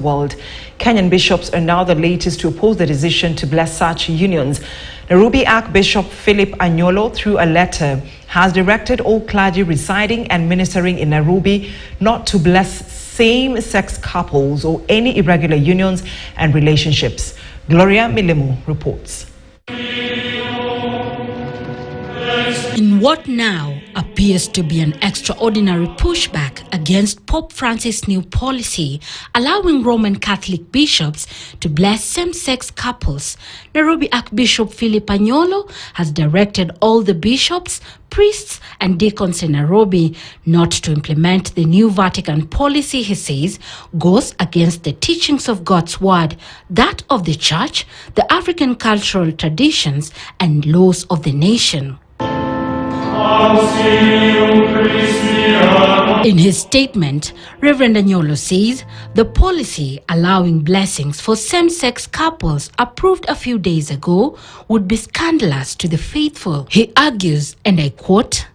world. Kenyan bishops are now the latest to oppose the decision to bless such unions. Nairobi Archbishop Philip Anyolo, through a letter, has directed all clergy residing and ministering in Nairobi not to bless same-sex couples or any irregular unions and relationships. Gloria Milemu reports. In what now appears to be an extraordinary pushback against Pope Francis' new policy allowing Roman Catholic bishops to bless same-sex couples, Nairobi Archbishop Philip Anyolo has directed all the bishops, priests and deacons in Nairobi not to implement the new Vatican policy he says goes against the teachings of God's word, that of the church, the African cultural traditions and laws of the nation. In his statement, Reverend Anyolo says the policy allowing blessings for same-sex couples approved a few days ago would be scandalous to the faithful. He argues, and I quote,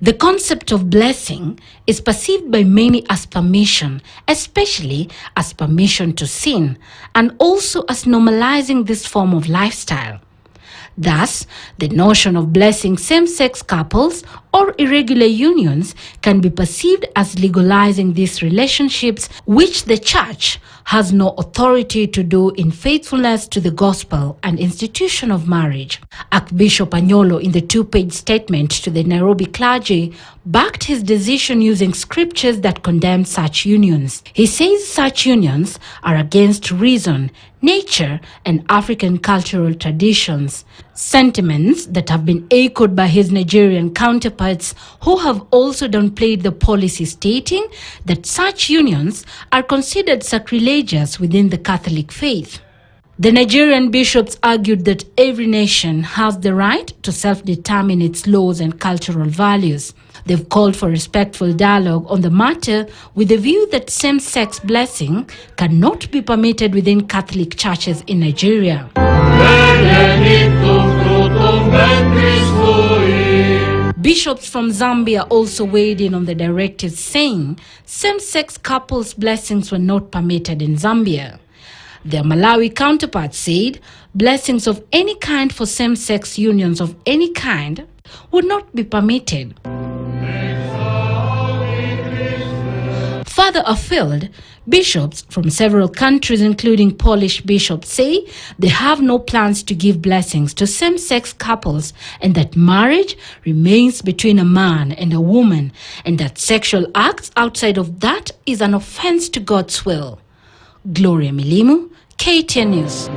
"The concept of blessing is perceived by many as permission, especially as permission to sin, and also as normalizing this form of lifestyle. Thus, the notion of blessing same-sex couples or irregular unions can be perceived as legalizing these relationships, which the church has no authority to do in faithfulness to the gospel and institution of marriage." Archbishop Anyolo, in the two-page statement to the Nairobi clergy, backed his decision using scriptures that condemn such unions. He says such unions are against reason, nature, and African cultural traditions, sentiments that have been echoed by his Nigerian counterparts, who have also downplayed the policy, stating that such unions are considered sacrilegious within the Catholic faith. The Nigerian bishops argued that every nation has the right to self-determine its laws and cultural values. They've called for respectful dialogue on the matter with the view that same-sex blessing cannot be permitted within Catholic churches in Nigeria. Bishops from Zambia also weighed in on the directive, saying same-sex couples' blessings were not permitted in Zambia. Their Malawi counterparts said blessings of any kind for same-sex unions of any kind would not be permitted. Further afield, bishops from several countries, including Polish bishops, say they have no plans to give blessings to same-sex couples and that marriage remains between a man and a woman and that sexual acts outside of that is an offense to God's will. Gloria Milemu, KTN News.